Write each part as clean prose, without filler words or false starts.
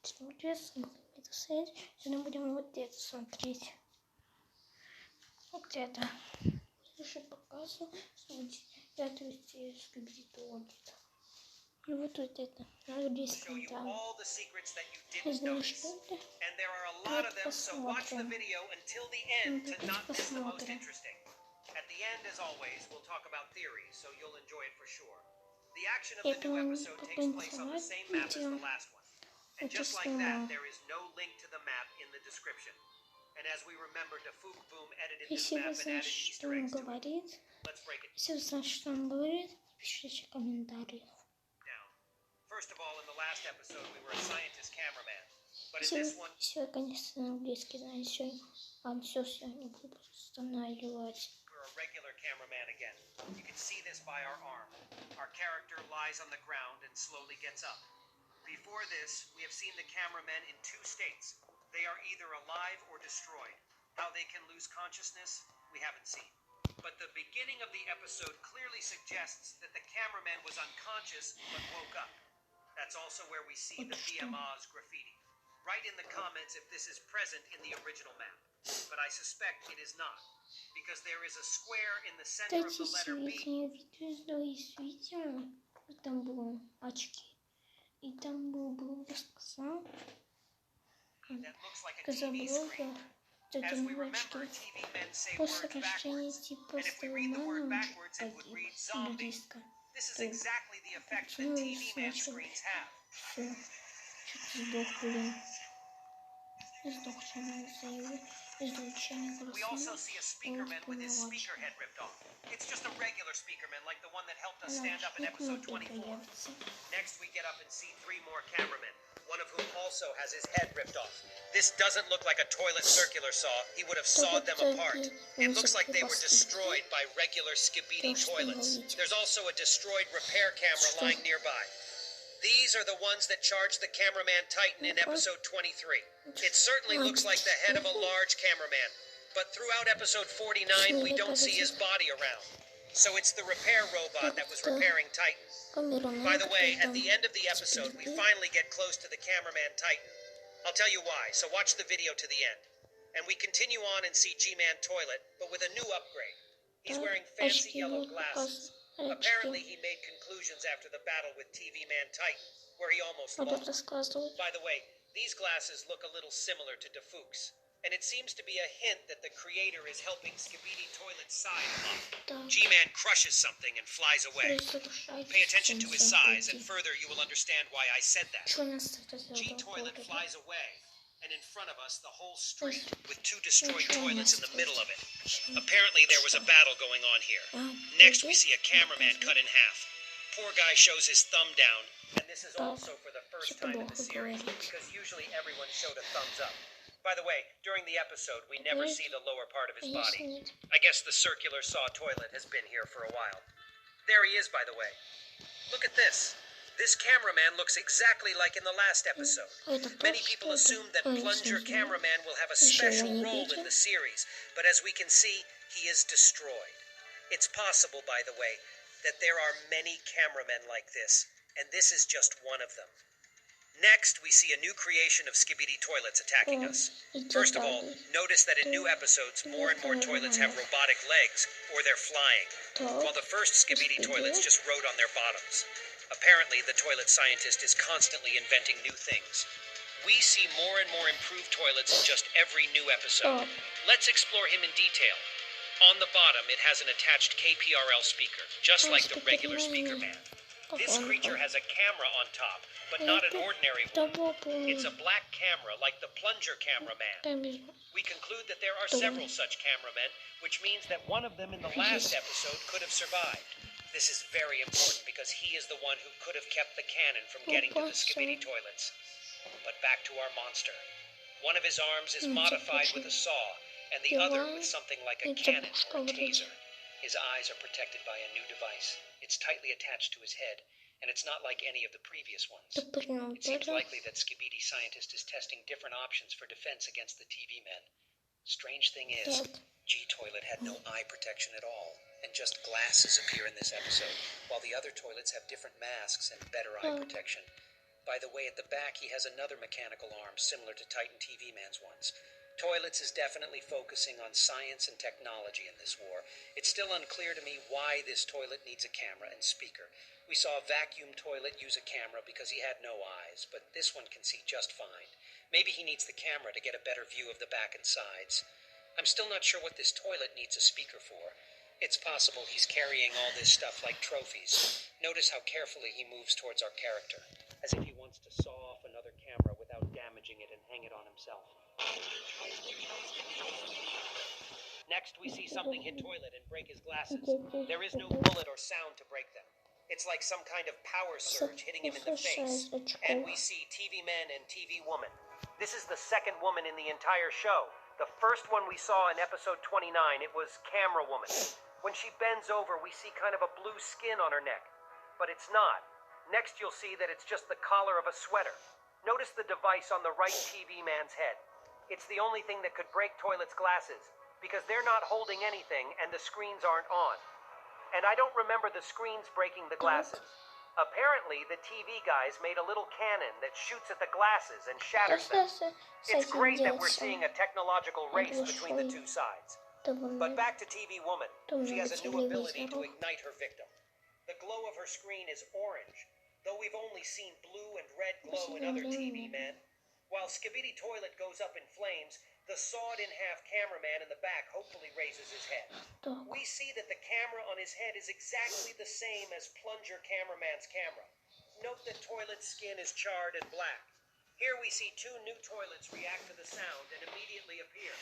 Смотрим, это сайт. Сегодня будем вот это смотреть. Вот это. Уже показываю, что это скибидит. И вот это. Надо здесь комментарий. Не знаю, что это. Давайте посмотрим. Посмотрим. At the end, as always, we'll talk about theory, so you'll enjoy it for sure. The action of Я the new думаю, episode takes place on the same map as the last one. And just like that, there is no link to the map in the description. And as we remember, Dafuk Boom edited this Если map вы and знаете, added что Easter он eggs to it. говорит, Let's break it если вы знаете, что он говорит, пишите комментарии. down. First of all, in the last episode, we were a scientist cameraman. But in Если this one, вы, конечно, английский знаете, вам все не буду останавливать. we're a regular cameraman again. You can see this by our arm. Our character lies on the ground and slowly gets up. Before this, we have seen the cameramen in two states. They are either alive or destroyed. How they can lose consciousness, we haven't seen. But the beginning of the episode clearly suggests that the cameraman was unconscious but woke up. That's also where we see the BMA's graffiti. Write in the comments if this is present in the original map. But I suspect it is not, because there is a square in the center of the letter B. Там было очки. И там был блогер сказал, блогер, это девочки, после рождения типа Сталмана погиб близко. Почему значит, все, что-то сдох, блин. Сдох, чем он заявил. We also see a speakerman with his speaker head ripped off. It's just a regular speakerman like the one that helped us stand up in episode 24. Next we get up and see three more cameramen, one of whom also has his head ripped off. This doesn't look like a toilet circular saw. He would have sawed them apart. It looks like they were destroyed by regular skibidi toilets. There's also a destroyed repair camera lying nearby. These are the ones that charged the cameraman Titan in episode 23. It certainly looks like the head of a large cameraman, but throughout episode 49 we don't see his body around. So it's the repair robot that was repairing Titan. By the way, at the end of the episode we finally get close to the cameraman Titan. I'll tell you why, so watch the video to the end. And we continue on and see G-Man Toilet, but with a new upgrade. He's wearing fancy yellow glasses. Apparently he made conclusions after the battle with TV Man Titan, where he almost lost. By the way, these glasses look a little similar to Dafuk's, and it seems to be a hint that the creator is helping Skibidi Toilet's size up. G-Man crushes something and flies away. Pay attention to his size, and further you will understand why I said that. G-Toilet flies away, and in front of us the whole street with two destroyed toilets in the middle of it. Apparently there was a battle going on here. Next we see a cameraman cut in half. Poor guy shows his thumb down, and this is also for the first time in the series, because usually everyone showed a thumbs up. By the way, during the episode we never see the lower part of his body. I guess the circular saw toilet has been here for a while. There he is, by the way. Look at this. This cameraman looks exactly like in the last episode. Many people assume that Plunger Cameraman will have a special role in the series, but as we can see, he is destroyed. It's possible, by the way, that there are many cameramen like this, and this is just one of them. Next, we see a new creation of Skibidi Toilets attacking us. First of all, notice that in new episodes, more and more toilets have robotic legs, or they're flying, while the first Skibidi Toilets just rode on their bottoms. Apparently, the toilet scientist is constantly inventing new things. We see more and more improved toilets in just every new episode. Let's explore him in detail. On the bottom, it has an attached KPRL speaker, just like the regular speaker man. This creature has a camera on top, but not an ordinary one. It's a black camera like the Plunger Cameraman. We conclude that there are several such cameramen, which means that one of them in the last episode could have survived. This is very important because he is the one who could have kept the cannon from getting to the Skibidi Toilets. But back to our monster. One of his arms is modified with a saw, and the other with something like a cannon or a taser. His eyes are protected by a new device. It's tightly attached to his head, and it's not like any of the previous ones. It seems likely that Skibidi Scientist is testing different options for defense against the TV men. Strange thing is, G-Toilet had no eye protection at all, and just glasses appear in this episode, while the other toilets have different masks and better eye protection. By the way, at the back he has another mechanical arm similar to Titan TV Man's ones. Toilets is definitely focusing on science and technology in this war. It's still unclear to me why this toilet needs a camera and speaker. We saw a vacuum toilet use a camera because he had no eyes, but this one can see just fine. Maybe he needs the camera to get a better view of the back and sides. I'm still not sure what this toilet needs a speaker for. It's possible he's carrying all this stuff like trophies. Notice how carefully he moves towards our character, as if he wants to saw off another camera without damaging it and hang it on himself. Next, we see something hit toilet and break his glasses. There is no bullet or sound to break them. It's like some kind of power surge hitting him in the face. And we see TV Man and TV Woman. This is the second woman in the entire show. The first one we saw in episode 29, it was Camera Woman. When she bends over, we see kind of a blue skin on her neck. But it's not. Next, you'll see that it's just the collar of a sweater. Notice the device on the right TV man's head. It's the only thing that could break Toilet's glasses, because they're not holding anything and the screens aren't on. And I don't remember the screens breaking the glasses. Apparently, the TV guys made a little cannon that shoots at the glasses and shatters them. It's great that we're seeing a technological race between the two sides. But back to TV Woman. She has a new ability to ignite her victim. The glow of her screen is orange, though we've only seen blue and red glow in other TV men. While Skibidi Toilet goes up in flames, the sawed-in-half cameraman in the back hopefully raises his head. We see that the camera on his head is exactly the same as Plunger Cameraman's camera. Note that Toilet's skin is charred and black. Here we see two new toilets react to the sound and immediately appear.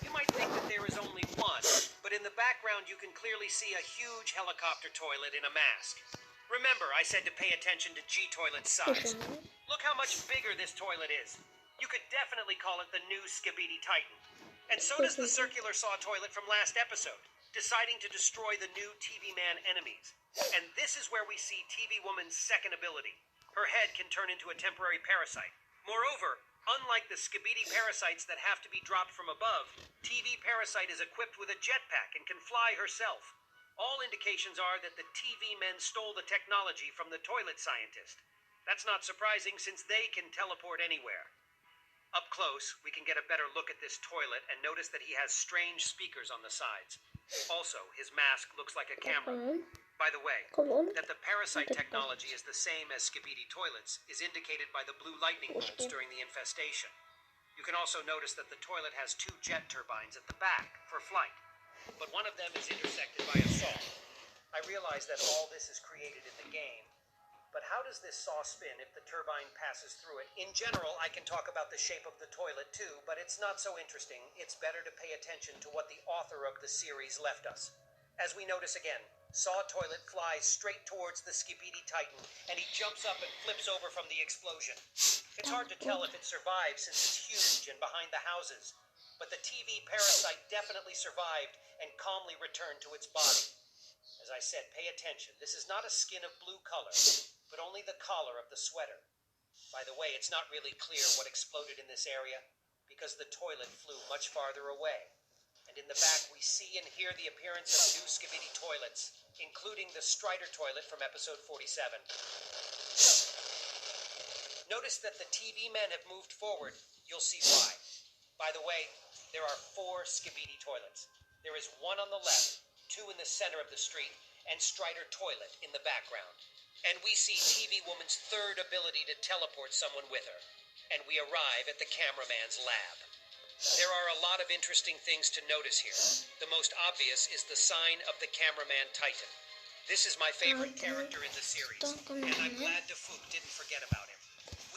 You might think that there is only one, but in the background you can clearly see a huge helicopter toilet in a mask. Remember, I said to pay attention to G-Toilet's size. Look how much bigger this toilet is. You could definitely call it the new Skibidi Titan. And so does the circular saw toilet from last episode, deciding to destroy the new TV Man enemies. And this is where we see TV Woman's second ability. Her head can turn into a temporary parasite. Moreover, unlike the Skibidi parasites that have to be dropped from above, TV Parasite is equipped with a jetpack and can fly herself. All indications are that the TV men stole the technology from the toilet scientist. That's not surprising since they can teleport anywhere. Up close, we can get a better look at this toilet and notice that he has strange speakers on the sides. Also, his mask looks like a camera. By the way, that the parasite technology is the same as Skibidi Toilets is indicated by the blue lightning bolts during the infestation. You can also notice that the toilet has two jet turbines at the back for flight, but one of them is intersected by a saw. I realize that all this is created in the game, but how does this saw spin if the turbine passes through it? In general, I can talk about the shape of the toilet too, but it's not so interesting. It's better to pay attention to what the author of the series left us. As we notice again, Saw Toilet flies straight towards the Skibidi Titan, and he jumps up and flips over from the explosion. It's hard to tell if it survives since it's huge and behind the houses, but the TV parasite definitely survived and calmly returned to its body. As I said, pay attention. This is not a skin of blue color, but only the collar of the sweater. By the way, it's not really clear what exploded in this area, because the toilet flew much farther away. And in the back, we see and hear the appearance of new Skibidi toilets, including the Strider toilet from episode 47. Notice that the TV men have moved forward. You'll see why. By the way, there are 4 Skibidi toilets. There is one on the left, 2 in the center of the street, and Strider toilet in the background. And we see TV Woman's third ability to teleport someone with her. And we arrive at the cameraman's lab. There are a lot of interesting things to notice here. The most obvious is the sign of the cameraman Titan. This is my favorite character in the series, and I'm glad Defook didn't forget about him.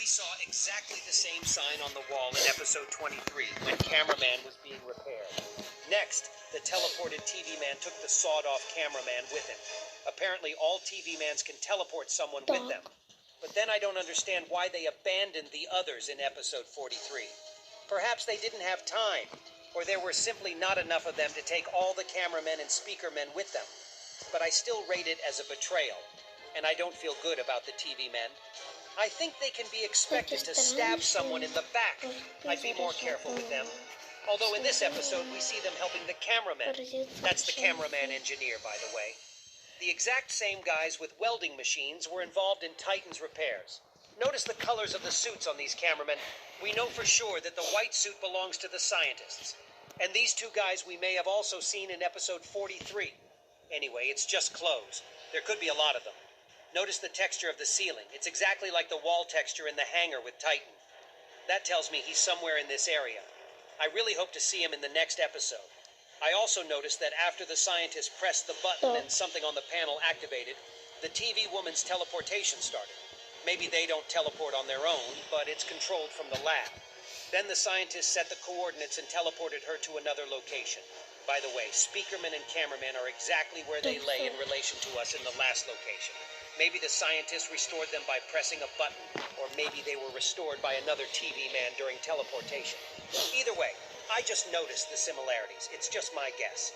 We saw exactly the same sign on the wall in episode 23 when Cameraman was being repaired. Next, the teleported TV man took the sawed-off cameraman with him. Apparently, all TV mans can teleport someone with them. But then I don't understand why they abandoned the others in episode 43. Perhaps they didn't have time, or there were simply not enough of them to take all the cameramen and speakermen with them. But I still rate it as a betrayal, and I don't feel good about the TV men. I think they can be expected to stab someone in the back. I'd be more careful with them. Although in this episode, we see them helping the cameraman. That's the cameraman engineer, by the way. The exact same guys with welding machines were involved in Titan's repairs. Notice the colors of the suits on these cameramen. We know for sure that the white suit belongs to the scientists. And these two guys we may have also seen in episode 43. Anyway, it's just clothes. There could be a lot of them. Notice the texture of the ceiling. It's exactly like the wall texture in the hangar with Titan. That tells me he's somewhere in this area. I really hope to see him in the next episode. I also noticed that after the scientist pressed the button and something on the panel activated, the TV woman's teleportation started. Maybe they don't teleport on their own, but it's controlled from the lab. Then the scientist set the coordinates and teleported her to another location. By the way, speakerman and cameraman are exactly where they lay in relation to us in the last location. Maybe the scientist restored them by pressing a button, or maybe they were restored by another TV man during teleportation. Either way, I just noticed the similarities. It's just my guess.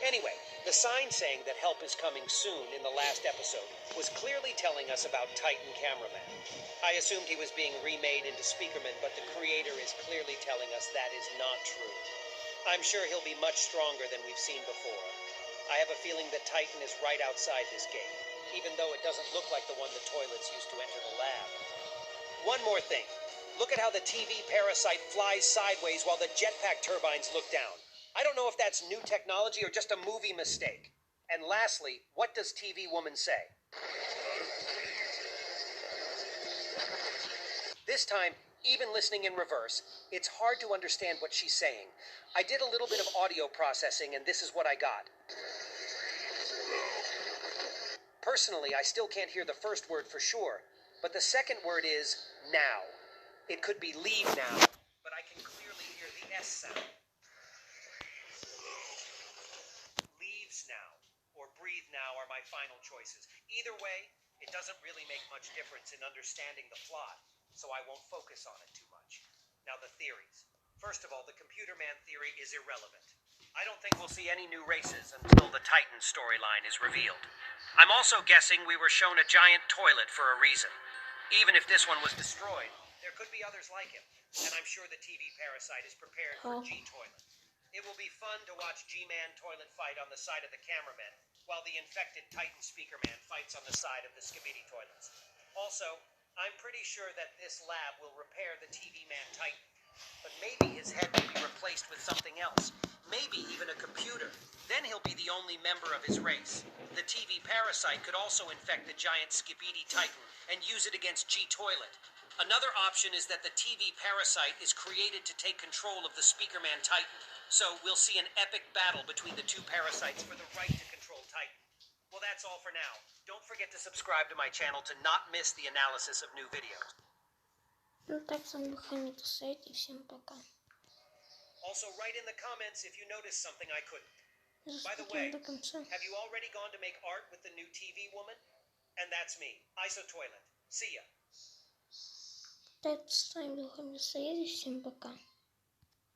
Anyway, the sign saying that help is coming soon in the last episode was clearly telling us about Titan Cameraman. I assumed he was being remade into Speakerman, but the creator is clearly telling us that is not true. I'm sure he'll be much stronger than we've seen before. I have a feeling that Titan is right outside this gate, even though it doesn't look like the one the toilets used to enter the lab. One more thing. Look at how the TV parasite flies sideways while the jetpack turbines look down. I don't know if that's new technology or just a movie mistake. And lastly, what does TV woman say? This time, even listening in reverse, it's hard to understand what she's saying. I did a little bit of audio processing, and this is what I got. Personally, I still can't hear the first word for sure, but the second word is now. It could be leave now, but I can clearly hear the S sound. Leaves now or breathe now are my final choices. Either way, it doesn't really make much difference in understanding the plot, so I won't focus on it too much. Now the theories. First of all, the Computer Man theory is irrelevant. I don't think we'll see any new races until the Titan storyline is revealed. I'm also guessing we were shown a giant toilet for a reason. Even if this one was destroyed, there could be others like him, and I'm sure the TV parasite is prepared for G-Toilet. It will be fun to watch G-Man toilet fight on the side of the cameraman, while the infected Titan Speakerman fights on the side of the Skibidi toilets. Also, I'm pretty sure that this lab will repair the TV Man Titan, but maybe his head will be replaced with something else. Maybe even a computer. Then he'll be the only member of his race. The TV parasite could also infect the giant Skibidi Titan and use it against G-Toilet. Another option is that the TV parasite is created to take control of the Speakerman Titan. So we'll see an epic battle between the two parasites for the right to control Titan. Well, that's all for now. Don't forget to subscribe to my channel to not miss the analysis of new videos. Ну так, с вами был Хамид Усейд, и всем пока. Also, write in the comments if you noticed something I couldn't. By the Смотрим way, до конца. have you already gone to make art with the new TV woman? And that's me, ISO Toilet. See ya. Так, с вами был Хамид Усейд, и всем пока.